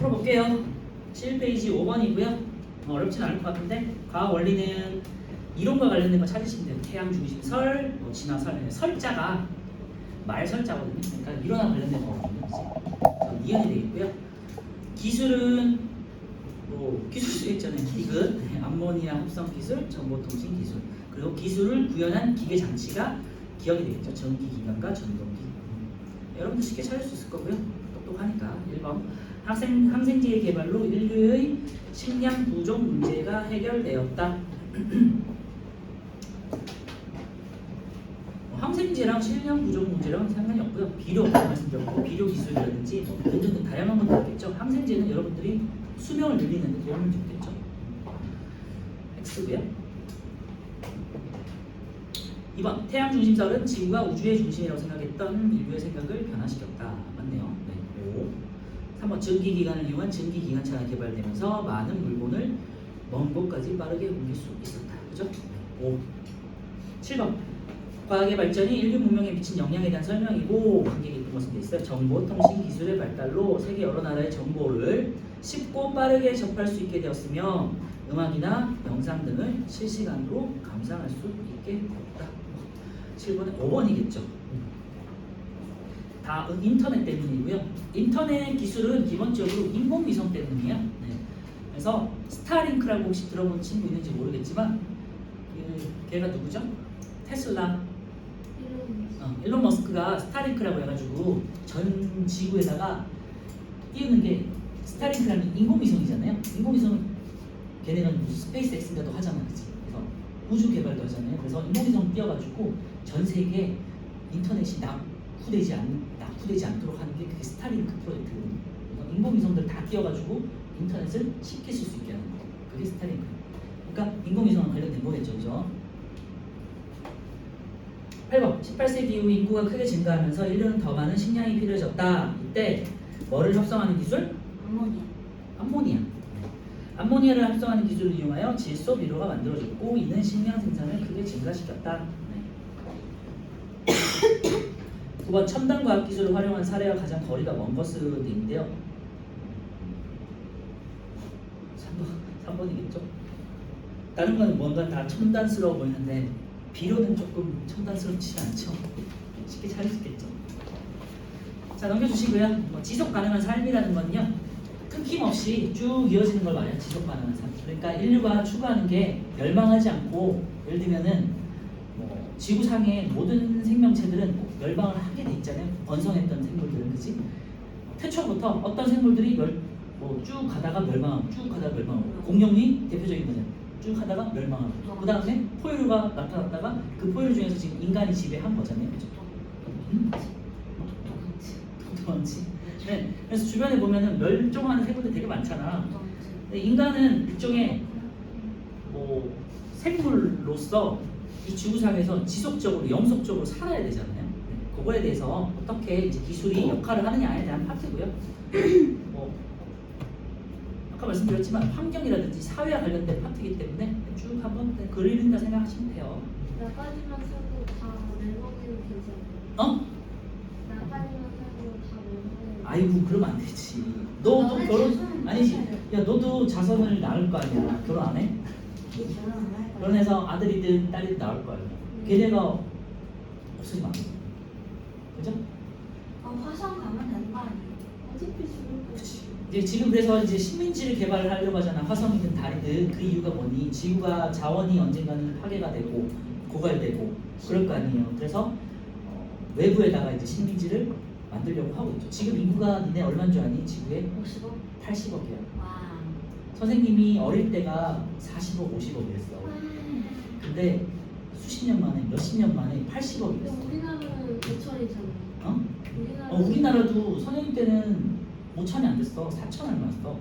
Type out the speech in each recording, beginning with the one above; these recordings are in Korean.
풀어볼게요. 7페이지 5번이고요. 어렵진 않을 것 같은데 과학 원리는 이론과 관련된 거 찾으시면 돼요. 태양 중심설, 진화설, 설자가 말설자거든요. 그러니까 이론과 관련된 거거든요. 그래서 이해가 되겠고요. 기술은 기술 쓰였잖아요. 디귿, 암모니아 합성 기술, 정보통신 기술. 그리고 기술을 구현한 기계 장치가 기억이 되겠죠. 전기기관과 전동기. 여러분들 쉽게 찾을 수 있을 거고요. 똑똑하니까. 1번 항생제의 개발로 인류의 식량 부족 문제가 해결되었다. 항생제랑 식량 부족 문제랑 상관이 없고요. 비료 말씀드렸고 비료 기술이라든지 등등 다양한 것들이 있겠죠. 항생제는 여러분들이 수명을 늘리는 데 도움을 주겠죠. X고요. 2번 태양 중심설은 지구가 우주의 중심이라고 생각했던 인류의 생각을 변화시켰다. 맞네요. 네. 5. 3번 전기기관을 이용한 전기기관차가 개발되면서 많은 물건을 먼 곳까지 빠르게 옮길 수 있었다. 그죠? 5. 7번 과학의 발전이 인류 문명에 미친 영향에 대한 설명이고 관계가 있는 것은 돼 있어요. 정보통신 기술의 발달로 세계 여러 나라의 정보를 쉽고 빠르게 접할 수 있게 되었으며 음악이나 영상 등을 실시간으로 감상할 수 있게 되었다. 7번은 5번이겠죠. 다 인터넷 때문이고요. 인터넷 기술은 기본적으로 인공위성 때문이에요. 네. 그래서 스타링크라고 혹시 들어본 친구 있는지 모르겠지만 걔가 누구죠? 테슬라 일론 머스크가 스타링크라고 해가지고 전 지구에다가 띄우는 게 스타링크라는 인공위성이잖아요. 인공위성은 걔네는 무슨 스페이스 X인가도 하잖아, 그치? 그래서 우주 개발도 하잖아요. 그래서 인공위성 띄워가지고 전 세계 인터넷이 낙후되지 않도록 하는 게 그게 스타링크 프로젝트거든요. 그래서 인공위성들 다 띄워가지고 인터넷을 쉽게 쓸 수 있게 하는 거. 그게 스타링크. 그러니까 인공위성과 관련된 거겠죠, 그죠? 8번 18세기 이후 인구가 크게 증가하면서 인류는 더 많은 식량이 필요해졌다. 이때 뭐를 합성하는 기술? 암모니아를 합성하는 기술을 이용하여 질소 비료가 만들어졌고 이는 식량 생산을 크게 증가시켰다. 네. 9번 첨단 과학 기술을 활용한 사례와 가장 거리가 먼 것인데요. 3번이겠죠? 다른 건 뭔가 다 첨단스러워 보이는데 비료는 조금 첨단스럽지 않죠. 쉽게 찾을 수 있겠죠. 자, 넘겨주시고요. 지속 가능한 삶이라는 건요, 끊김없이 쭉 이어지는 걸 말해요. 지속 가능한 삶. 그러니까 인류가 추구하는 게 멸망하지 않고, 예를 들면은 지구상의 모든 생명체들은 꼭 멸망을 하게 돼 있잖아요. 번성했던 생물들은, 그치? 태초부터 어떤 생물들이 쭉 가다가 멸망하고, 쭉 가다가 멸망하고, 공룡이 대표적인 거잖아요. 쭉 하다가 멸망하고, 그 다음에 포유류가 나타났다가 그 포유류 중에서 지금 인간이 지배한 거잖아요. 그죠? 도망치. 네. 그래서 주변에 보면은 멸종하는 생물들 되게 많잖아. 근데 인간은 일종의 생물로서 이 지구상에서 지속적으로 영속적으로 살아야 되잖아요. 네. 그거에 대해서 어떻게 이제 기술이 역할을 하느냐에 대한 파트고요. 아까 말씀드렸지만 환경이라든지 사회와 관련된 파트이기 때문에 쭉 한번 그리는다 생각하시면 돼요. 몇 가지만 쓰고 다 멜로디로 되지 않나요? 어? 몇 가지만 쓰고 다 멜로디로. 아이고 그러면 안 되지. 너도 결혼 아니지? 야 너도 자손을 낳을 거 아니야. 결혼 안 해? 결혼해서 아들이든 딸이든 낳을 거 아니야. 걔네가 없으면 안 돼. 그죠? 화성 가면 되는 거 아니에요? 어차피 죽을 거지. 이제 지금 그래서 이제 식민지를 개발하려고 하잖아. 화성이든 달이든. 그 이유가 뭐니? 지구가 자원이 언젠가는 파괴가 되고 고갈되고 그럴 거 아니에요. 그래서 외부에다가 이제 식민지를 만들려고 하고 있죠. 지금 인구가 니네 얼마인 줄 아니? 지구에 50억? 80억이야. 와. 선생님이 어릴 때가 40억, 50억이랬어. 근데 수십 년 만에, 몇십 년 만에 80억이 됐어. 우리나라는 5천이잖아요. 어? 우리나라도 선생님 때는 5천이 안 됐어. 4천 얼마였어.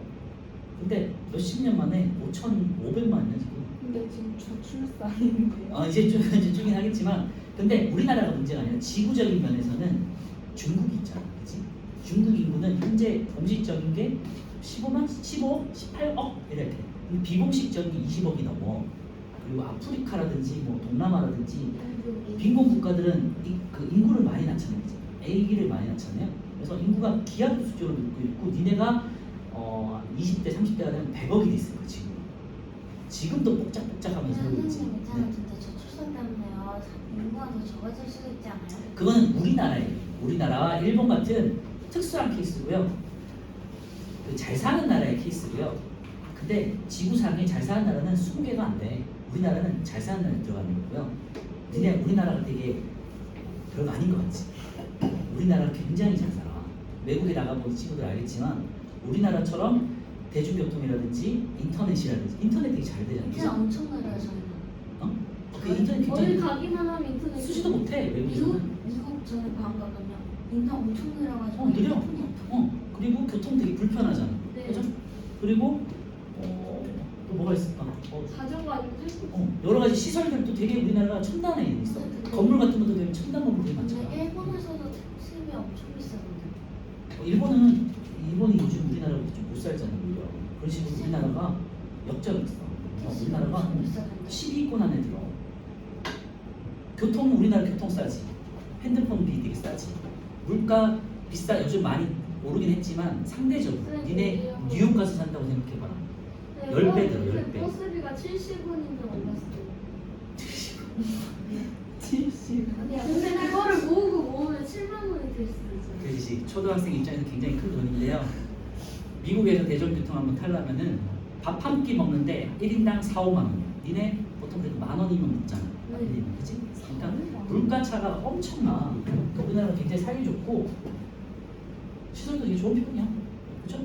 근데 몇십 년 만에 5,500만이야 지금. 근데 지금 저출산인데. 이제 좀 하겠지만, 근데 우리나라가 문제가 아니라 지구적인 면에서는 중국이 있잖아, 그렇지? 중국 인구는 현재 공식적인 게 15만, 15억, 18억 이렇게. 비공식적인 20억이 넘어. 그리고 아프리카라든지 동남아라든지 빈곤 국가들은 그 인구를 많이 낳잖아요, 그치? A기를 많이 낳잖아요. 그래서 인구가 기하급수적으로 늘고 있고, 니네가 20대, 30대가 되면 100억이 돼 있을 거예요, 지금. 지금도 복잡복잡하면서 살고 있지. 선생님 있잖아요. 네. 진짜 저출산 때문에요. 인구가 더 적어질 수도 있지 않아요? 그거는 우리나라예요. 우리나라와 일본 같은 특수한 케이스고요. 잘 사는 나라의 케이스고요. 근데 지구상에 잘 사는 나라는 20개가 안 돼. 우리나라는 잘 사는 나라에 들어가는 거고요. 근데 우리나라가 되게 별거 아닌 것 같지. 우리나라가 굉장히 잘 살아. 외국에 나가본 친구들 알겠지만 우리나라처럼 대중교통이라든지 인터넷이라든지 인터넷 되게 잘 되잖아. 인터넷 엄청 느려요 저희는. 어? 그 인터넷 어디 굉장히 가기만 하면 인터넷 쓰지도 못해 외국에서는. 미국 전에 방 가면요. 인터넷 엄청 느려가지고 느려. 핸드폰이 없어. 그리고 교통 되게 불편하잖아. 네. 그죠? 그리고 또 뭐가 있을까? 자전거 아니면 탈수 여러 가지 시설들도 되게 우리나라가 첨단에 있어. 네. 건물 같은 것도 되게 첨단 건물 되게 근데 많잖아. 일본에서도 택시비 엄청 비싸던데. 일본이 요즘 우리나라보다 좀 못 살잖아 오히려. 그런 식으로 우리나라가 역작이 있어. 택시가 우리나라가 엄청 비싸던데. 12위권 안에 들어. 교통 우리나라 교통 싸지. 핸드폰비 되게 싸지. 물가 비싸 요즘 많이 오르긴 했지만 상대적으로 네, 니네 그래요. 뉴욕 가서 산다고 생각해봐라. 네, 10배 들어, 10배. 버스비가 70원인데 올랐어요. 70. 근데 그거를 모으면 7만 원이 될 수도 있어요. 그렇지. 초등학생 입장에서 굉장히 큰 돈인데요. 미국에서 대중교통 한번 타려면은 밥 한 끼 먹는데 1인당 4, 5만 원이야. 니네 보통 그래도 1,000원이면 먹잖아. 네. 1인당, 그치? 그러니까 물가 차가 엄청나. 그러니까 우리나라가 굉장히 살기 좋고 시설도 되게 좋은 편이야. 그죠?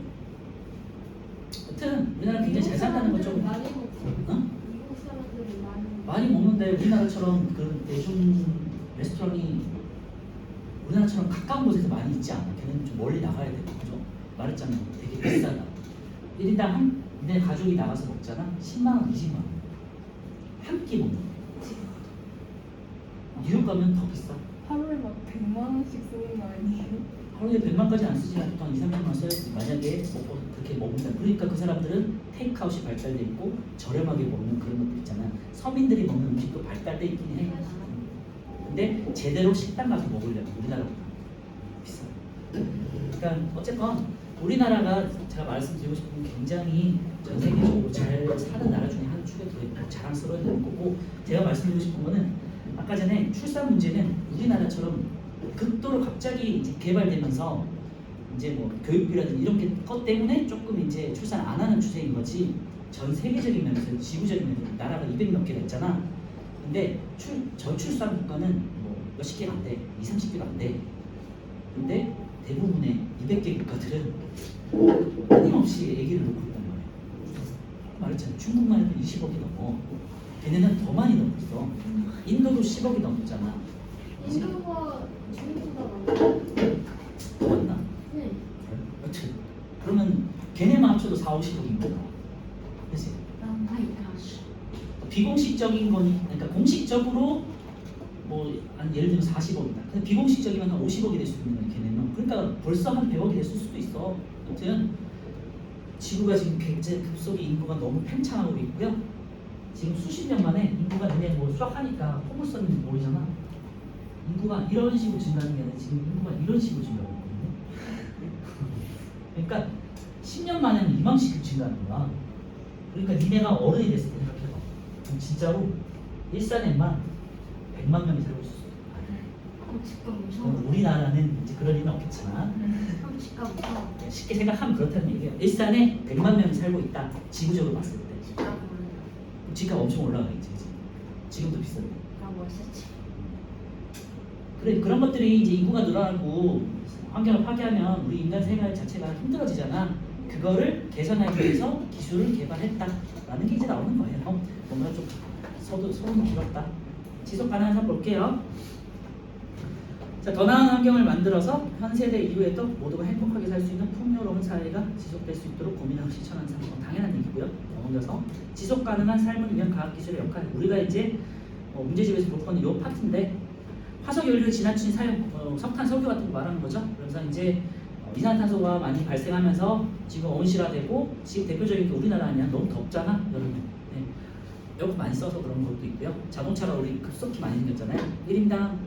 여튼 우리나라 굉장히 잘 산다는 건 좀 많이 먹고. 어? 미국 사람들이 많이 많이 먹는데 우리나라처럼 그 대중 레스토랑이 우리나라처럼 가까운 곳에서 많이 있지 않아. 걔는 좀 멀리 나가야 돼. 그죠? 말했잖아. 되게 비싸다. 1인당 내 가족이 나가서 먹잖아. 10만 원, 20만 원. 한 끼 먹는 거. 뉴욕 가면 더 비싸. 하루에 막 100만 원씩 쓰는 거 아니에요? 하루에 100만까지 안 쓰지 보통 한 2, 30만 원 써야지. 만약에 그렇게 먹는다. 그러니까 그 사람들은 테이크아웃이 발달돼 있고 저렴하게 먹는 그런 것들 있잖아. 서민들이 먹는 음식도 발달돼 있긴 해. 근데 제대로 식당 가서 먹으려면 우리나라보다 비싸. 그러니까 어쨌건 우리나라가 제가 말씀드리고 싶은 게 굉장히 전 세계적으로 잘 사는 나라 중에 한 축에 들어있고 자랑스러워야 되는 거고, 제가 말씀드리고 싶은 거는 아까 전에 출산 문제는 우리나라처럼 극도로 갑자기 이제 개발되면서 이제 뭐 교육비라든지 이런 것 때문에 조금 이제 출산 안 하는 추세인 거지, 전 세계적인 면에서 지구적인 면에서 나라가 200몇 개 됐잖아. 근데 저출산 국가는 뭐 몇십 개가 안 돼, 2, 30개가 안 돼. 근데 대부분의 200개 국가들은 끊임없이 아기를 놓고 있단 말이야. 말했잖아. 중국만 해도 20억이 넘어. 걔네는 더 많이 넘고 있어. 인도도 10억이 넘잖아. 그치? 인도가 중국보다 많아요. 더 많나? 네. 여튼 그러면 걔네만 합쳐도 4, 50억인 거야. 그치? 마이 가시. 비공식적인 거니, 그러니까 공식적으로 뭐 한 예를 들면 40억이다. 근데 비공식적이면 한 50억이 될 수 있는 거야, 걔네는. 그러니까 벌써 한 100억이 됐을 수도 있어. 아무튼 지구가 지금 굉장히 급속히 인구가 너무 팽창하고 있고요. 지금 수십 년 만에 인구가 너네 뭐 수학하니까 호물선이 보이잖아. 인구가 이런 식으로 증가하는 게 아니라 지금 인구가 이런 식으로 증가하고 있거든요. 그러니까 10년 만에는 이만큼 증가하는 거야. 그러니까 니네가 어른이 됐을 때 생각해봐. 그럼 진짜로 일산에만 100만 명이 살고 있었어. 집값 그럼 무서워. 우리나라는 이제 그럴 일은 없겠지만 집값 무서워. 쉽게 생각하면 그렇다는 얘기예요. 일산에 100만 명이 살고 있다. 지구적으로 봤을 때. 집값 오르다. 집값 엄청 올라가겠지. 그치? 지금도 비싼데. 나 월세치. 그래, 그런 것들이 이제 인구가 늘어나고 환경을 파괴하면 우리 인간 생활 자체가 힘들어지잖아. 그거를 개선하기 위해서 기술을 개발했다라는 게 이제 나오는 거예요. 뭔가 좀 소름 길었다. 지속 가능한 삶 볼게요. 자, 더 나은 환경을 만들어서 현 세대 이후에도 모두가 행복하게 살 수 있는 풍요로운 사회가 지속될 수 있도록 고민하고 실천하는 삶은 당연한 얘기고요. 넘어져서 지속 가능한 삶을 위한 과학기술의 역할. 우리가 이제 문제집에서 볼 거는 이 파트인데, 화석 연료를 지나친 사용, 석탄, 석유 같은 거 말하는 거죠. 그래서 이제 이산화탄소가 많이 발생하면서 지금 온실화되고, 지금 대표적인 게 우리나라 아니야. 너무 덥잖아, 여름에. 네. 에어컨 많이 써서 그런 것도 있고요. 자동차가 우리 급속히 많이 생겼잖아요. 1인당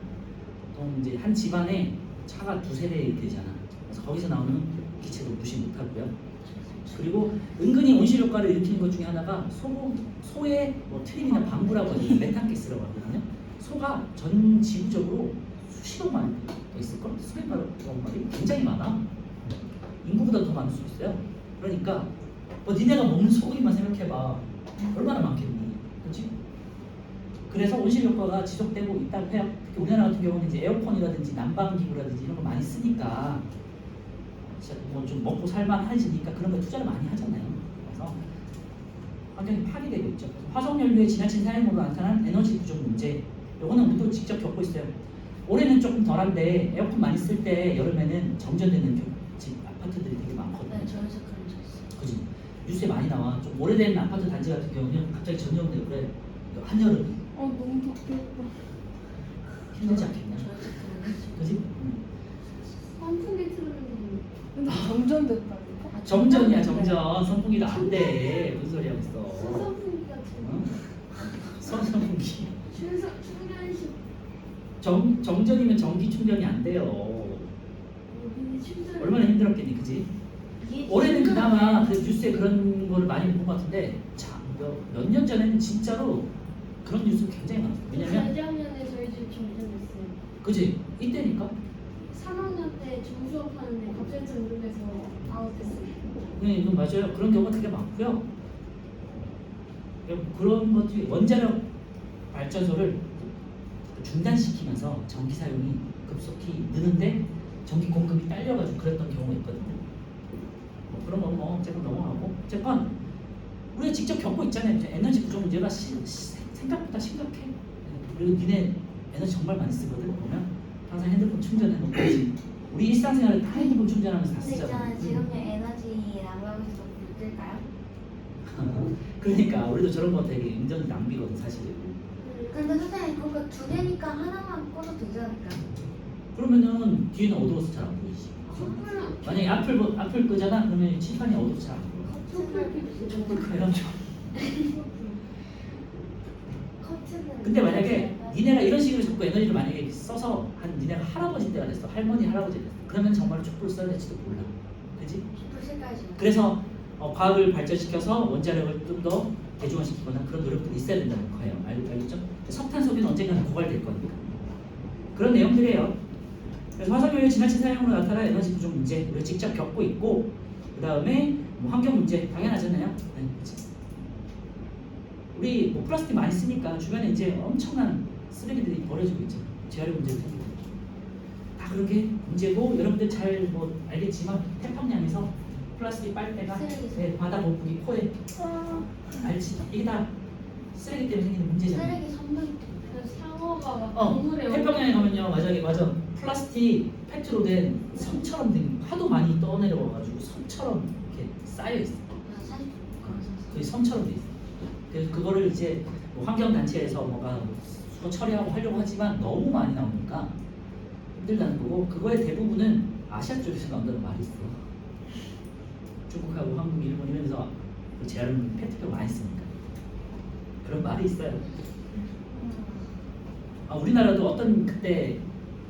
보통 이제 한 집안에 차가 두세 대 되잖아. 그래서 거기서 나오는 기체도 무시 못하고요. 그리고 은근히 온실 효과를 일으키는 것 중에 하나가 소의 뭐 트림이나 방부라고 하죠. 메탄가스라고 하거든요. 소가 전 지구적으로 수십억 마리 더 있을걸? 수백억 마리? 굉장히 많아. 인구보다 더 많을 수 있어요. 그러니까 뭐 니네가 먹는 소고기만 생각해봐. 얼마나 많겠니? 그렇지? 그래서 온실 효과가 지속되고 있다고 해요. 특히 우리나라 같은 경우는 이제 에어컨이라든지 난방기구라든지 이런 거 많이 쓰니까 뭐 좀 먹고 살만해지니까 그런 거 투자를 많이 하잖아요. 그래서 환경이 파괴되고 있죠. 화석연료의 지나친 사용으로 나타난 에너지 부족 문제. 요거는 우리도 직접 겪고 있어요. 올해는 조금 덜한데 에어컨 많이 쓸 때 여름에는 정전되는 집 아파트들이 되게 많거든요. 네, 저에서 그런 적 있어요. 그지? 뉴스에 많이 나와. 좀 오래된 아파트 단지 같은 경우는 갑자기 전염되고 그래. 한여름 너무 덥겠다. 힘들지 않겠냐? 저에서 그런 적 있어요. 그지? 선풍기 틀어주고. 근데 정전됐다니까? 정전이야 정전. 선풍기도 안 돼. 무슨 소리 하고 있어? 선풍기 같은 응? 선풍기. 충전식. 정전이면 전기 충전이 안 돼요. 충전. 얼마나 힘들었겠니, 그지? 이게 올해는 진짜 그나마 그 뉴스에 그런 거를 많이 본 것 같은데, 몇 년 전에는 진짜로 그런 뉴스 굉장히 많았어요. 왜냐면, 재작년에 저희 집 정전됐어요. 그지? 이때니까. 3학년 때 중수업하는데 갑자기 전전돼서 아웃됐어요. 네, 이건 맞아요. 그런 경우가 되게 많고요. 그런 것들이 원자력 발전소를 중단시키면서 전기 사용이 급속히 느는데 전기 공급이 딸려가지고 그랬던 경우가 있거든요. 뭐 그런 건 뭐 어쨌건 넘어가고 어쨌건 우리가 직접 겪고 있잖아요. 에너지 부족 문제가 생각보다 심각해. 그리고 니네 에너지 정말 많이 쓰거든. 보면 항상 핸드폰 충전해놓고 우리 일상생활을 다 핸드폰 충전하면서 다 근데 쓰잖아. 있잖아 지금의 에너지 낭비하면서 물들까요? 그러니까 우리도 저런 거 되게 인전 낭비거든 사실. 근데 선생님 그거 두 개니까 하나만 꺼도 되지 않을까요? 그러면은 뒤에는 어두워서 잘 안 보이지. 촛불 만약에 앞을 끄잖아 그러면 칠판이 어두워서 잘 안 보여. 그래가지고. 커튼을 근데 만약에 니네가 이런 식으로 자꾸 에너지를 만약에 써서 한 니네가 할아버지 때가 됐어. 할머니 할아버지 됐어. 그러면 정말 촛불 써야 될지도 몰라. 그지? 촛불 색깔이죠. 그래서 과학을 발전시켜서 원자력을 좀 더 대중화시키거나 그런 노력들이 있어야 된다는 거예요. 알겠죠? 석탄 소비는 언젠가는 고갈될 거니까. 그런 내용들이에요. 그래서 화석연료 지나친 사용으로 나타난 에너지 부족 문제 우리가 직접 겪고 있고 그 다음에 뭐 환경 문제 당연하잖아요. 네, 그치? 우리 뭐 플라스틱 많이 쓰니까 주변에 이제 엄청난 쓰레기들이 버려지고 있죠. 재활용 문제도 생기고 다 그런 게 문제고 여러분들 잘 뭐 알겠지만 태평양에서 플라스틱 빨대가 쓰레기. 네, 바다 거북이 코에 알지? 이게 다 쓰레기 때문에 생기는 문제잖아요. 쓰레기 선물 상어가 막 동물에 태평양에 가면요, 맞아. 플라스틱 팩트로 된 섬처럼 된 하도 많이 떠내려와가지고 섬처럼 이렇게 쌓여 있어. 사실 거의 섬처럼 돼 있어. 그래서 그거를 이제 뭐 환경 단체에서 뭔가 수거 처리하고 하려고 하지만 너무 많이 나오니까 힘들다는 거고 그거의 대부분은 아시아 쪽에서 나온다는 말이 있어. 중국하고 한국, 일본 이러면서 그 재활용 페트병 많이 쓰니까 그런 말이 있어요. 우리나라도 어떤 그때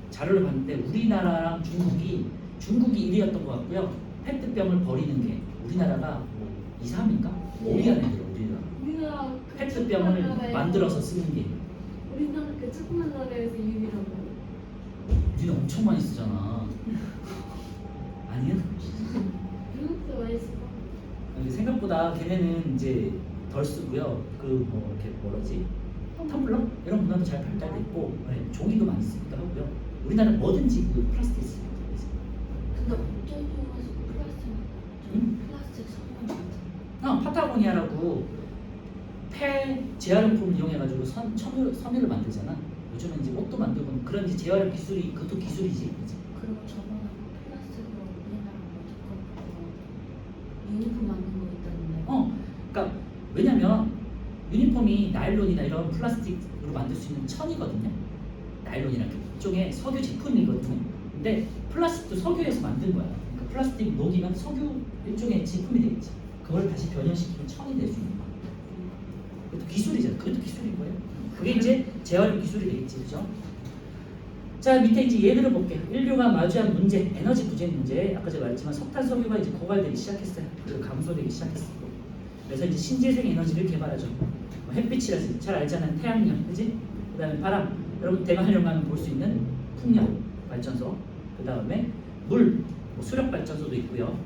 자료를 봤는데 우리나라랑 중국이 1위였던 것 같고요. 페트병을 버리는 게 우리나라가 뭐 2, 3인가? 5위 안에 들어 우리나라. 우리나라 페트병을 만들어서 쓰는 게 우리나라 그 조그만 나라에서 유일하고. 우리는 엄청 많이 쓰잖아. 아니야? 미국도 많이 쓰고. 생각보다 걔네는 이제 덜 쓰고요. 그 뭐 이렇게 뭐라지? 텀블러 이런 문화도 잘 발달돼 있고 종이도 많이 쓰기도 하고요. 우리나라는 뭐든지 그 플라스틱 쓰고 근데 어쩌면서 응? 플라스틱 선물 파타고니아라고 폐 재활용품을 이용해가지고 섬유를 만들잖아. 요즘은 이제 옷도 만들고 그런 이제 재활용 기술이 그것도 기술이지. 그치? 그리고 저번에 플라스틱으로 우리나라 뭐 유니폼 만든 거 있다는데. 그러니까 왜냐면 유니폼이 나일론이나 이런 플라스틱으로 만들 수 있는 천이거든요. 나일론이랑 일종의 석유 제품이거든요. 근데 플라스틱도 석유에서 만든 거야. 그러니까 플라스틱 녹이면 석유 일종의 제품이 되겠지. 그걸 다시 변형시키면 천이 될 수 있는 거야. 그것도 기술이잖아. 그것도 기술인 거예요. 그게 이제 재활용 기술이 되겠지, 그죠? 자, 밑에 이제 예들을 볼게요. 인류가 마주한 문제, 에너지 부재 문제. 아까 제가 말했지만 석탄, 석유가 이제 고갈되기 시작했어요. 그리고 감소되기 시작했어요. 그래서 이제 신재생 에너지를 개발하죠. 뭐 햇빛이라든지 잘 알잖아요. 태양력, 그지? 그다음에 바람. 여러분 대관령 가면 볼 수 있는 풍력 발전소. 그다음에 물, 뭐 수력 발전소도 있고요.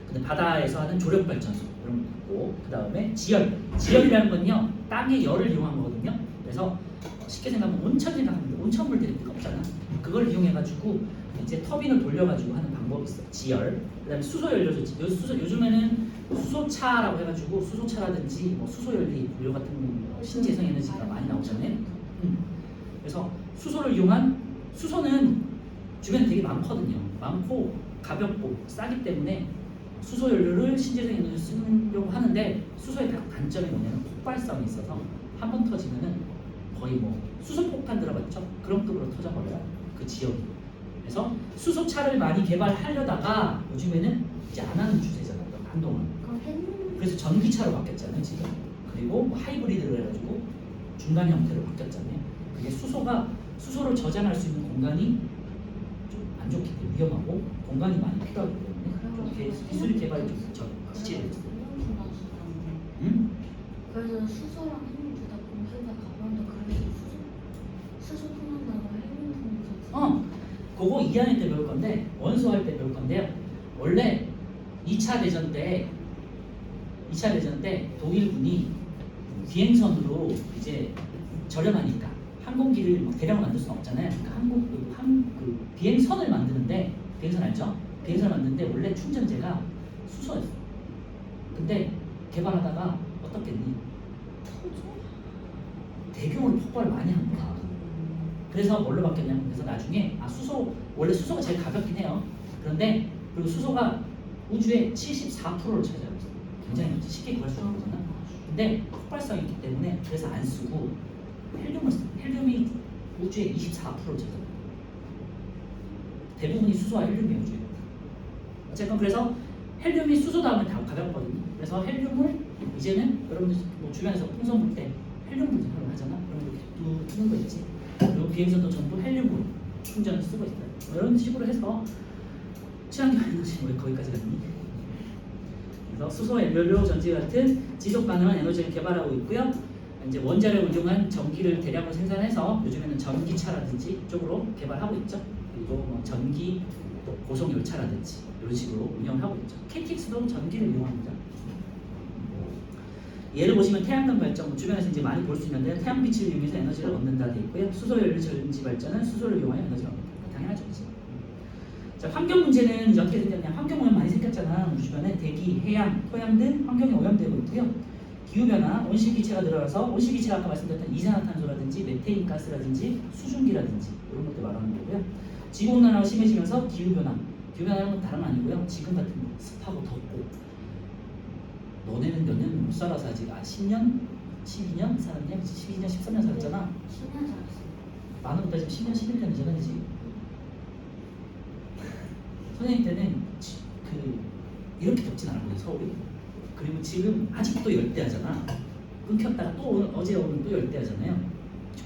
근데 바다에서 하는 조력 발전소 이런 것도 있고, 그다음에 지열. 지열이라는 건요 땅의 열을 이용한 거거든요. 그래서 쉽게 생각하면 온천 생각하면 돼. 온천물 들일 데가 없잖아. 그걸 이용해가지고 이제 터빈을 돌려가지고 하는 방법이 있어요. 지열. 그다음에 수소연료죠. 요즘에는 수소차라고 해가지고 수소차라든지 뭐 수소연료 같은 신재생 에너지가 많이 나오잖아요. 그래서 수소를 이용한 수소는 주변에 되게 많거든요. 많고 가볍고 싸기 때문에 수소연료를 신재생 에너지 쓰려고 하는데 수소의 단점이 뭐냐면 폭발성이 있어서 한 번 터지면은 거의 뭐 수소폭탄 들어봤죠? 그런 급으로 터져버려요. 그 지역이. 그래서 수소차를 많이 개발하려다가 요즘에는 이제 안 하는 추세잖아요. 한동안. 그럼 햇 그래서 전기차로 바뀌었잖아요 지금. 그리고 뭐 하이브리드를 해가지고 중간 형태로 바뀌었잖아요. 그게 수소를 저장할 수 있는 공간이 좀 안 좋기 때문에 위험하고 공간이 많이 필요하기 때문에 좀 기술이 개발이 좀 지체되어 있어요. 응? 그래서 수소랑 햇빛 둘다 공기가 가까운데 그래서 수소 풍는다고 햇빛 풍는 그거 2학년 때 배울 건데 원수할 때 배울 건데요. 원래 2차 대전 때 독일군이 비행선으로 이제 저렴하니까 항공기를 막 대량 만들 수는 없잖아요. 그러니까 비행선을 만드는데 비행선 알죠? 비행선을 만드는데 원래 충전재가 수소였어. 근데 개발하다가 어떻겠니? 대규모로 폭발을 많이 한 거야. 그래서 뭘로 바뀌었냐면 그래서 나중에 원래 수소가 제일 가볍긴 해요. 그런데 그리고 수소가 우주의 74%를 차지하고 있어요. 굉장히 쉽게 구할 수 있는 거잖아. 근데 폭발성이 있기 때문에 그래서 안 쓰고 헬륨을 써요. 헬륨이 우주의 24%를 차지해요. 대부분이 수소와 헬륨이에요. 우주에. 어쨌건 그래서 헬륨이 수소 다음에 다 가볍거든요. 그래서 헬륨을 이제는 여러분들 뭐 주변에서 풍선 불 때 헬륨 분석을 하잖아. 그럼 이렇게 뜨는 거 있지. 그리고 비행선도 전부 헬륨으로 충전을 쓰고 있어요. 이런 식으로 해서 친환경 에너지 왜 거기까지 갔니? 그래서 수소, 연료, 전지 같은 지속 가능한 에너지를 개발하고 있고요. 이제 원자력을 이용한 전기를 대량으로 생산해서 요즘에는 전기차라든지 쪽으로 개발하고 있죠. 그리고 뭐 전기 고속 열차라든지 이런 식으로 운영하고 있죠. KTX도 전기를 이용합니다. 예를 보시면 태양광 발전 주변에서 이제 많이 볼 수 있는데 태양빛을 이용해서 에너지를 얻는다 되어 있고요. 수소 연료 전지 발전은 수소를 이용하여 에너지를 얻는다. 당연하죠. 자, 환경 문제는 이제 어떻게 생겼냐? 환경 오염 많이 생겼잖아. 우리 주변에 대기, 해양, 토양 등 환경이 오염되고 있고요. 기후 변화, 온실기체가 늘어나서 온실기체가 아까 말씀드렸던 이산화탄소라든지 메테인 가스라든지 수증기라든지 이런 것들 말하는 거고요. 지구 온난화가 심해지면서 기후 변화는 건 다른 건 아니고요. 지금 같은 거 습하고 덥고. 너네는 몇 년 못 살아서 아직 10년, 12년 살았냐? 12년, 13년 살았잖아. 10년 살았어. 많은 것도 지금 10년, 11년이잖아, 그지? 선생님 때는 이렇게 덥진 않았거든요, 서울이. 그리고 지금 아직도 열대야잖아. 끊겼다가 또 어제 오늘 또 열대야잖아요.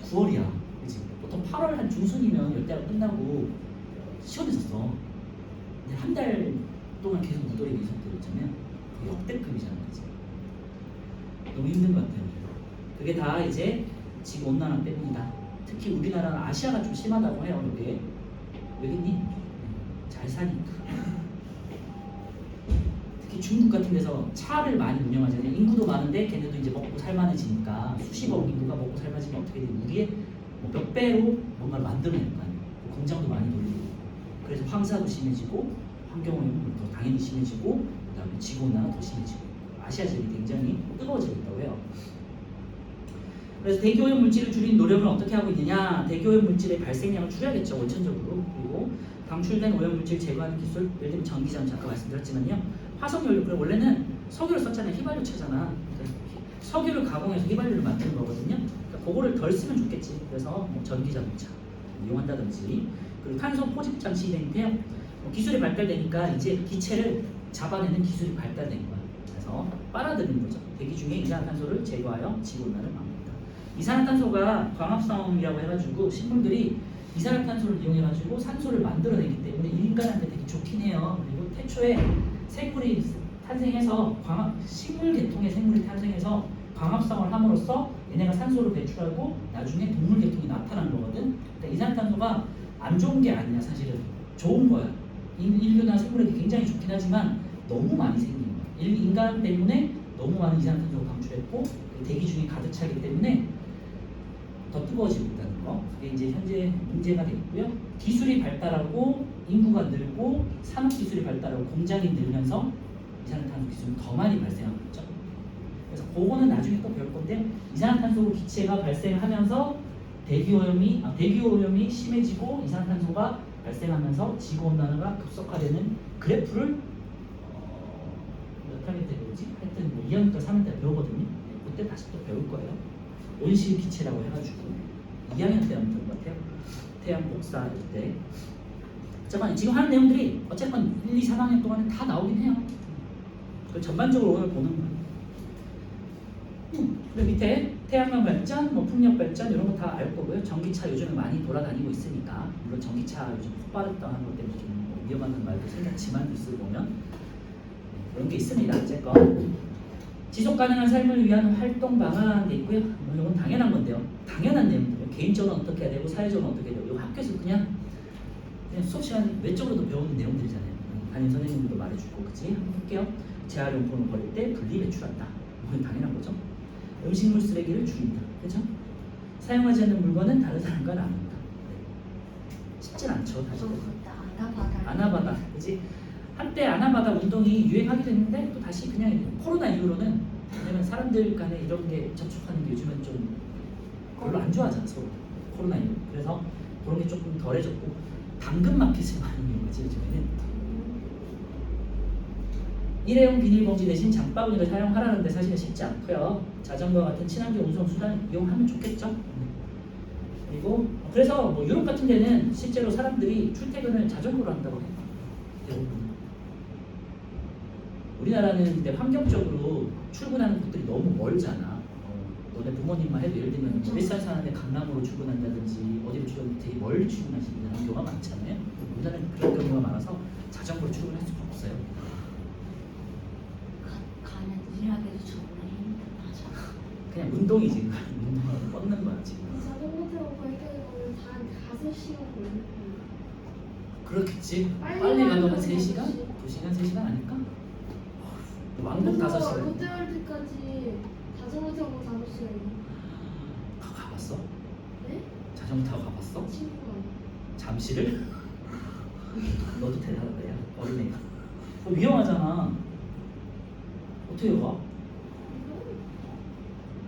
9월이야, 그지? 보통 8월 한 중순이면 열대가 끝나고 시원해졌어. 근데 한 달 동안 계속 무더위가 계속되고 있잖아요. 역대급이잖아, 그지? 너무 힘든 것 같아요. 그게 다 이제 지구 온난화 때문이다. 특히 우리나라는 아시아가 좀 심하다고 해요. 이게 왜겠니? 잘 사니까. 특히 중국 같은 데서 차를 많이 운영하잖아요. 인구도 많은데 걔네도 이제 먹고 살만해지니까 수십억 인구가 먹고 살만해지면 어떻게 돼? 우리의 뭐 몇 배로 뭔가를 만들어낼 거 아니에요. 공장도 많이 돌리고. 그래서 황사도 심해지고 환경오염은 더 당연히 심해지고 그다음에 지구온난화 더 심해지고 아시아 지역이 굉장히 뜨거워지고 있다고 해요. 그래서 대기오염 물질을 줄이는 노력을 어떻게 하고 있느냐? 대기오염 물질의 발생량을 줄여야겠죠, 원천적으로. 그리고 방출된 오염 물질 제거하는 기술, 예를 들면 전기전지 아까 말씀드렸지만요. 화석연료, 그래 원래는 석유를 썼잖아요. 휘발유차잖아. 석유를 가공해서 휘발유를 만드는 거거든요. 그러니까 그거를 덜 쓰면 좋겠지. 그래서 뭐 전기자동차 이용한다든지, 그리고 탄소 포집 장치 있는데요. 기술이 발달되니까 이제 기체를 잡아내는 기술이 발달된 거야. 그래서 빨아들이는 거죠. 대기 중에 이산화탄소를 제거하여 지구온난화를 막는다. 이산화탄소가 광합성이라고 해가지고 식물들이 이산화탄소를 이용해가지고 산소를 만들어내기 때문에 인간한테 되게 좋긴 해요. 그리고 태초에 생물이 탄생해서 식물 계통의 생물이 탄생해서 광합성을 함으로써 얘네가 산소를 배출하고 나중에 동물 계통이 나타난 거거든. 그러니까 이산화탄소가 안 좋은 게 아니야. 사실은 좋은 거야. 인류나 생물에게 굉장히 좋긴 하지만 너무 많이 생긴 거야. 인간 때문에 너무 많은 이산화탄소가 방출했고 대기 중에 가득 차기 때문에 더 뜨거워지고 있다는 거. 그게 이제 현재 문제가 됐고요. 기술이 발달하고 인구가 늘고 산업 기술이 발달하고 공장이 늘면서 이산화탄소 기술이 더 많이 발생하고 있죠. 그래서 그거는 나중에 또 배울 건데 이산화탄소 기체가 발생하면서 대기오염이 심해지고 이산화탄소가 발생하면서 지구온난화가 급속화되는 그래프를 몇 학년 때 배우지? 하여튼 뭐 2학년 때 3학년 때 배우거든요. 그때 다시 또 배울 거예요. 온실 기체라고 해가지고 2학년 때 하면 되는 것 같아요. 태양 복사할 때. 잠깐 지금 하는 내용들이 어쨌건 1, 2, 3학년 동안은 다 나오긴 해요. 그 전반적으로 오늘 보는 거예요. 그 밑에 태양광 발전, 뭐 풍력 발전 이런 거 다 알 거고요. 전기차 요즘에 많이 돌아다니고 있으니까 물론 전기차 요즘 폭발했다는 것 때문에 좀 위험한 말도 생겼지만 뉴스 보면 그런 게 있습니다. 어쨌건 지속 가능한 삶을 위한 활동 방안이 있고요. 뭐 이건 당연한 건데요. 당연한 내용들. 개인적으로 어떻게 해야 되고 사회적으로 어떻게 해야 되고 이거 학교에서 그냥 수업 시간 외적으로도 배우는 내용들이잖아요. 담임 선생님들도 말해주고 그치? 한번 볼게요. 재활용품을 버릴 때 분리 배출한다. 이건 당연한 거죠. 음식물 쓰레기를 줄인다. 그죠? 사용하지 않는 물건은 다른 사람과 나눈다. 쉽진 않죠. 사실. 아나바다. 그지? 한때 아나바다 운동이 유행하기도 했는데 또 다시 그냥 코로나 이후로는 왜냐면 사람들 간에 이런 게 접촉하는 게 요즘은 좀 별로 안 좋아하잖아 서로. 코로나 이후. 그래서 그런 게 조금 덜해졌고 당근마켓을 많이 이용하지 요즘에는. 일회용 비닐봉지 대신 장바구니를 사용하라는데 사실은 쉽지 않고요. 자전거 같은 친환경 운송 수단 이용하면 좋겠죠. 그리고 그래서 뭐 유럽 같은 데는 실제로 사람들이 출퇴근을 자전거로 한다고 해요. 대부분. 우리나라는 근데 환경적으로 출근하는 곳들이 너무 멀잖아. 너네 부모님만 해도 예를 들면 일산 사는데 강남으로 출근한다든지 어디로 출근 되게 멀리 출근하시는 경우가 많잖아요. 우리나라는 그런 경우가 많아서 자전거로 출근할 수가 없어요. 가는 일하기도 전에 힘들어서 그냥 운동이지. 운동을 뻗는 거야 지금. 자전거 타고 갈 때는 한 5시간 걸릴 거예요. 그렇겠지. 빨리 빨리 가도 한 가면 3시간? 5시. 2시간? 3시간 아닐까? 왕복 5시간. 롯데월드까지 자전거 타고 5시간이요. 가봤어? 네? 자전거 타고 가봤어? 친구가. 잠시를? 너도 대단하다 야 어린애가. 위험하잖아. 어떻게 가?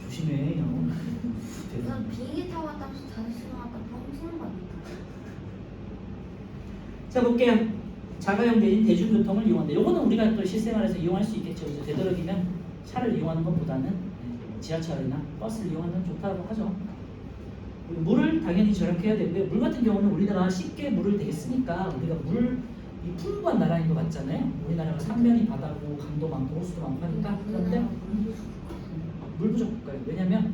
조심해. 야. 우선 비행기 타고 왔다 하면서 5시간 왔다 너무 쓰는 거 아닐까? 자 볼게요. 자가용 대신 대중교통을 이용한다. 요거는 우리가 또 실생활에서 이용할 수 있겠죠. 그래서 되도록이면 차를 이용하는 것보다는 지하철이나 버스를 이용하는 건 좋다고 하죠. 그리고 물을 당연히 절약해야 되고요. 물 같은 경우는 우리나라 쉽게 물을 되게 쓰니까 우리가 이 풍부한 나라인 것 같잖아요. 우리나라가 삼면이 바다고 강도 많고 호수도 많고 하니까. 그런데 물 부족 국가예요. 왜냐면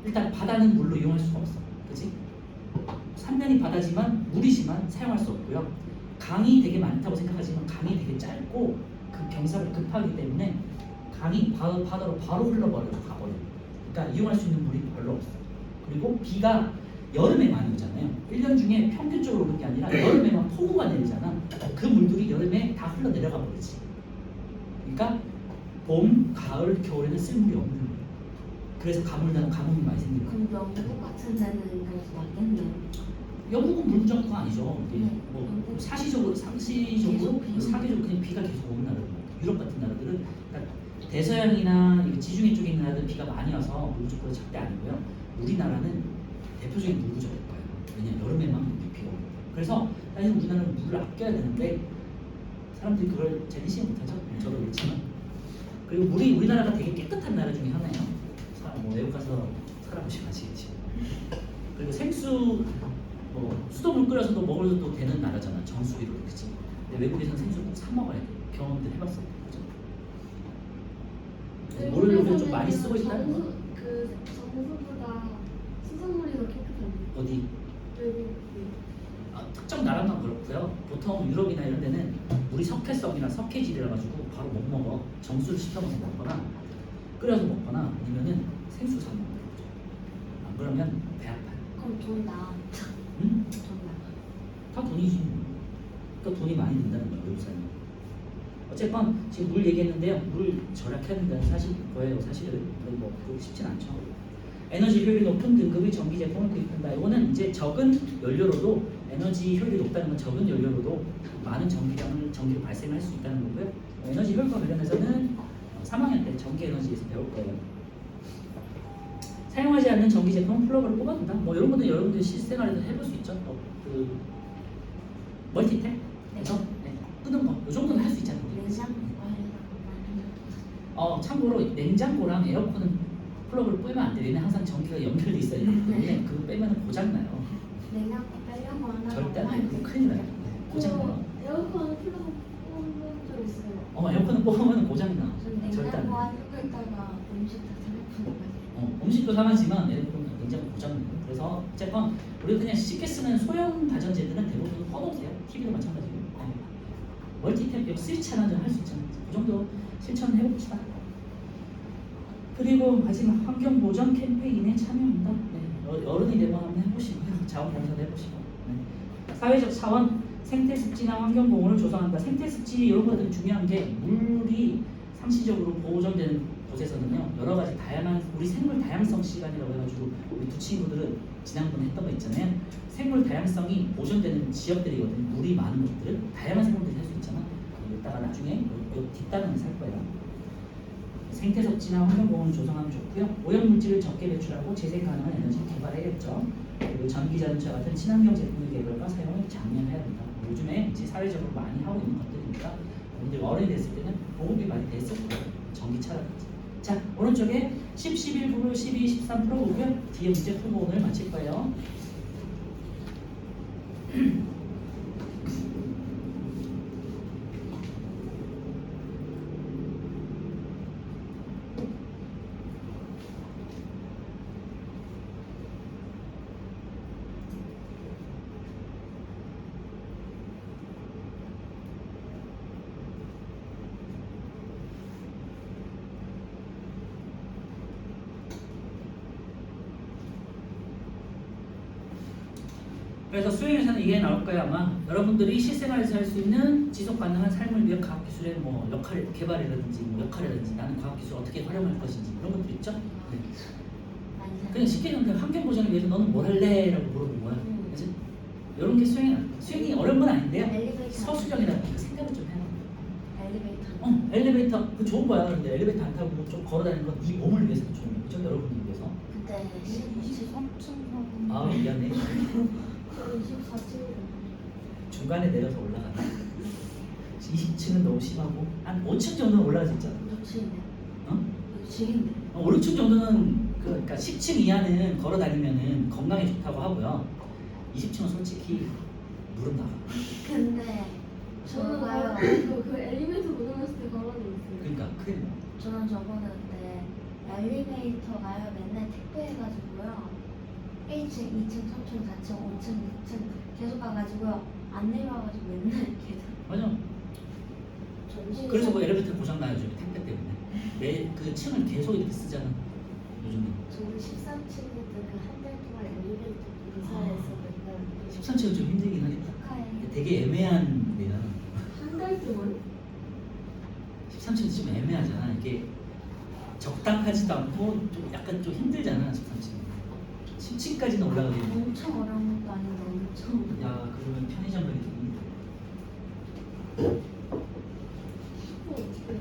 일단 바다는 물로 이용할 수가 없어. 그치? 삼면이 바다지만 물이지만 사용할 수 없고요. 강이 되게 많다고 생각하지만 강이 되게 짧고 그 경사가 급하기 때문에 강이 바다로 바로 흘러버려요. 가버려요. 그러니까 이용할 수 있는 물이 별로 없어. 그리고 비가 여름에 많이 오잖아요. 1년 중에 평균적으로 오는 게 아니라 여름에만 폭우가 내리잖아. 그 물들이 여름에 다 흘러내려가 버리지. 그러니까 봄, 가을, 겨울에는 쓸 물이 없는 거예요. 그래서 가물나는 가뭄이 많이 생기는 거예요. 그럼 영국 같은 데는 그래서 맞겠네요. 영국은 물 부족가 아니죠. 이게 네. 뭐 상시적으로 계속 비 사계절 그냥 비가 계속 오는 나라들. 유럽 같은 나라들은 그러니까 대서양이나 지중해 쪽에 있는 나라들은 비가 많이 와서 물 부족가 절대 아니고요. 우리나라는 대표적인 물 부족일 거예요. 왜냐면 여름에만 물이 비가 오고. 그래서 사실 우리나라는 물을 아껴야 되는데 사람들이 그걸 잘 인식 못하죠. 저도 그렇지만. 그리고 물이 우리나라가 되게 깨끗한 나라 중에 하나예요. 뭐 외국 가서 살아보시면 아시겠지. 그리고 생수 뭐 수돗물 끓여서도 먹어도 되는 나라잖아. 정수기로 그렇지. 근데 외국에서는 생수 꼭 사 먹어야 돼. 경험들 해봤어. 그죠? 물을 요즘 좀 많이 쓰고 있다는 거. 그 그 정수보다 수돗물이 더 깨끗한데. 어디? 외국. 특정 나라만 그렇고요. 보통 유럽이나 이런 데는 물이 석회성이나 석회질이라 가지고 바로 못 먹어. 정수를 시켜서 먹거나 끓여서 먹거나 아니면은 생수 사 먹는 거죠. 안 그러면 배 아파요. 그럼 돈 나. 응? 돈 나. 다 돈이지. 그러니까 돈이 많이 든다는 거예요. 외국 사람이. 어쨌건 지금 물 얘기했는데요. 물 절약해야 된다는 사실 거예요. 사실은 뭐 그렇게 쉽진 않죠. 에너지 효율이 높은 등급의 전기 제품을 구입한다. 이거는 이제 적은 연료로도 에너지 효율이 높다는 건 적은 연료로도 많은 전기를 발생할 수 있다는 거고요. 에너지 효율과 관련해서는 3학년 때 전기 에너지에서 배울 거예요. 사용하지 않는 전기 제품 플러그를 뽑아둔다. 뭐 이런 것도 여러분들 실생활에서 해볼 수 있죠. 그 멀티탭 그래서 끄는 거. 이 정도는 할 수 있잖아요. 냉장고 참고로 냉장고랑 에어컨은 플러그를 빼면 안 돼요. 얘는 항상 전기가 연결돼 있어야 되기 때문에 그거 빼면 고장나요. 냉장고 빼려고 하나. 절대 안 돼요. 그거 큰일 나요. 고장나요. 에어컨 플러그 뽑은 적 있어요. 에어컨은 뽑으면 고장나. 전 절대 안 냉장고 돼. 안에 있다가 음식 다 생각하는 거지. 음식도 상하지만 에어컨은 굉장히 고장나요. 그래서 어쨌건 우리 그냥 쉽게 쓰는 소형 가전제들은 대부분 꺼놓으세요. TV도 마찬가지고. 멀티탭 여기 스위치 하나 할 수 있잖아요. 그 정도 실천을 해봅시다. 그리고 마지막 환경 보전 캠페인에 참여한다. 어른이 되면 한번 해보시고요. 자원봉사도 해보시고. 사회적 차원 생태 습지나 환경 보호를 조성한다. 생태 습지 이런 것들은 중요한 게 물이 상시적으로 보존되는 곳에서는요 여러 가지 다양한 우리 생물 다양성 시간이라고 해가지고 우리 두 친구들은 지난번에 했던 거 있잖아요. 생물 다양성이 보존되는 지역들이거든요. 물이 많은 곳들 다양한 생물들이 살 수 있잖아. 이따가 나중에 요 뒷단은 살 거예요. 생태 섭지나 환경 보호를 조성하면 좋고요. 오염 물질을 적게 배출하고 재생 가능한 에너지를 개발해야겠죠. 그리고 전기 자동차 같은 친환경 제품의 개발과 사용을 장려해야 된다. 요즘에 이제 사회적으로 많이 하고 있는 것들이니까 여러분들 어른이 됐을 때는 보급이 많이 됐을 거예요. 전기차라든지. 자, 오른쪽에 10, 11, 9, 12, 13 풀어보고요. 뒤에 문제 풀고 오늘 마칠 거예요. 그래서 수행에서는 이게 나올 거예요. 아마 여러분들이 실생활에서 할 수 있는 지속 가능한 삶을 위한 과학 기술의 뭐 역할 개발이라든지 뭐 역할이라든지 나는 과학 기술 어떻게 활용할 것인지 이런 것들 있죠. 네. 그냥 쉽게 얘기하면 환경 보전을 위해서 너는 뭘 할래?라고 물어본 거야. 그렇지? 이런 게 수행이 어려운 건 아닌데요. 엘리베이터. 서술형이라 그 생각을 좀 해봐. 엘리베이터. 엘리베이터 그 좋은 거야. 근데 엘리베이터 안 타고 좀 걸어다니는 건 네 몸을 위해서 좋은 거죠. 그죠? 여러분을 위해서. 그때 23층 아 미안해. 저 24층. 중간에 내려서 올라가나? 20층은 너무 심하고 한 5층 정도는 올라갈 수 있잖아. 6층인데. 어? 6층인데. 5, 6층 정도는 그러니까 10층 이하는 걸어 다니면은 건강에 좋다고 하고요. 20층은 솔직히 무릎 나가. 근데 저는 저가요. 그 엘리베이터 고장났을 때 걸어놓았어요. 그러니까 큰일 나. 저는 저번에 그때 엘리베이터가요 맨날 택배해가지고요 1층, 2층, 3층, 4층, 5층, 6층 계속 가가지고요 안 내려와가지고 맨날 계속 맞아. 그래서 뭐 엘리베이터 고장 나요 요즘 택배 때문에. 내 그 층을 계속 이렇게 쓰잖아. 요즘에. 저는 13층에 그 한 달 동안 엘리베이터 공사해서 맨날 13층은 좀 힘들긴 하겠다. 축하해. 되게 애매한 데야. 한 달 동안 13층이 좀 애매하잖아. 이게 적당하지도 않고 좀 약간 좀 힘들잖아. 13층. 10층까지는 올라가기 힘들어. 엄청 어려운 것도 아닌데 엄청 야 그러면 편의점 가기 좀 힘들어. 어떻게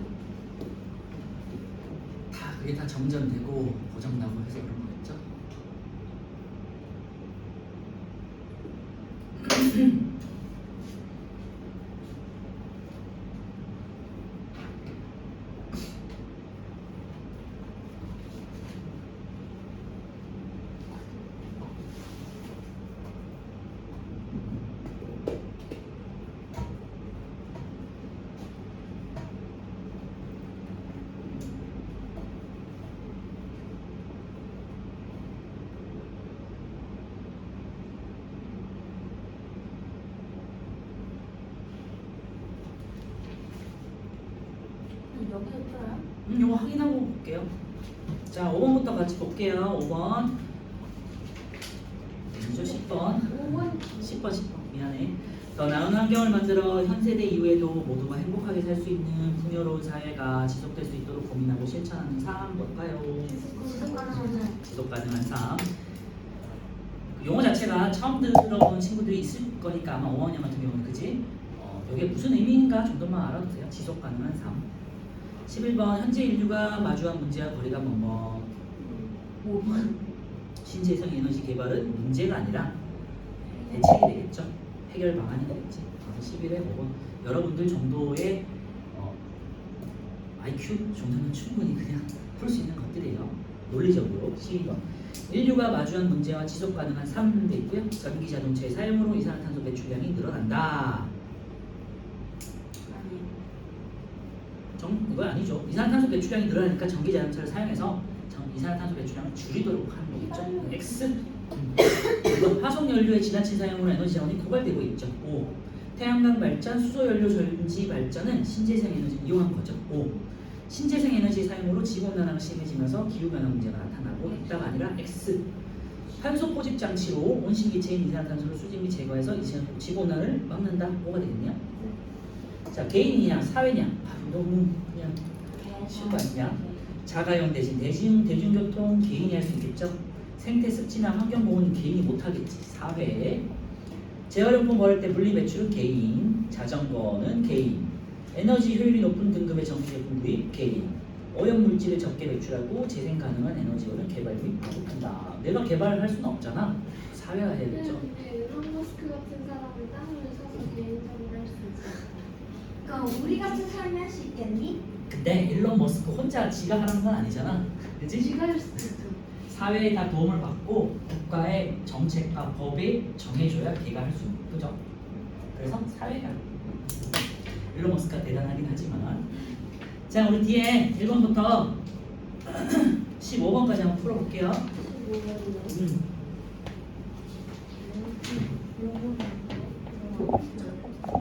다 그게 다 정전되고 고장나고 해서 그런 거겠죠? 여기서 풀어요? 이거 확인하고 볼게요. 자, 5번부터 같이 볼게요. 5번. 먼저 10번. 10번. 미안해. 더 나은 환경을 만들어 현 세대 이후에도 모두가 행복하게 살 수 있는 풍요로운 사회가 지속될 수 있도록 고민하고 실천하는 삶 뭘까요? 지속 가능한 지속 가능한 삶. 용어 자체가 처음 들어본 친구들이 있을 거니까 아마 5학년 같은 경우는 그지? 이게 무슨 의미인가 정도만 알아두세요. 지속 가능한 삶. 11번 현재 인류가 마주한 문제와 거리가 뭐뭐 5번. 신재생 에너지 개발은 문제가 아니라 대책이 되겠죠. 해결 방안이 되겠지. 그래서 11에 5번 여러분들 정도의 IQ 정도면 충분히 그냥 풀 수 있는 것들이에요. 논리적으로. 12번 인류가 마주한 문제와 지속 가능한 삶도 있고요. 전기 자동차의 사용으로 이산화탄소 배출량이 늘어난다. 이거 아니죠. 이산화탄소 배출량이 늘어나니까 전기 자동차를 사용해서 이산화탄소 배출량을 줄이도록 하는 거겠죠. X. 이건 화석 연료의 지나친 사용으로 에너지 자원이 고갈되고 있죠. 5. 태양광 발전, 수소 연료 전지 발전은 신재생 에너지를 이용한 거죠. 5. 신재생 에너지 사용으로 지구 온난화가 심해지면서 기후 변화 문제가 나타나고 있다가 아니라 X. 탄소 포집 장치로 온실기체인 이산화탄소를 수집 및 제거해서 지구 온난화를 막는다. 뭐가 되겠냐? 자, 개인이냐 사회냐? 너무 그냥 쉬운 거 아니냐? 자가용 대신 대중교통 개인이 할 수 있겠죠? 생태 습지나 환경 보호는 개인이 못하겠지. 사회. 재활용품 버릴 때 분리 배출은 개인. 자전거는 개인. 에너지 효율이 높은 등급의 전기 제품 구입 개인. 오염 물질을 적게 배출하고 재생 가능한 에너지원을 개발 및 보급한다. 내가 개발할 수는 없잖아. 사회가 해야겠죠. 근데 일론 머스크 같은 사람은 땅을 사서 개인적으로 할 수 있어. 그럼 우리 같은 사람이 할 수 있겠니? 근데 일론 머스크 혼자 지가 하는 건 아니잖아. 그치? 지가 할 수도 있죠. 사회에 다 도움을 받고 국가의 정책과 법이 정해줘야 걔가 할 수 있는 거죠. 그래서 사회가 일론 머스크가 대단하긴 하지만 자 우리 뒤에 1번부터 15번까지 한번 풀어볼게요. 15번이요.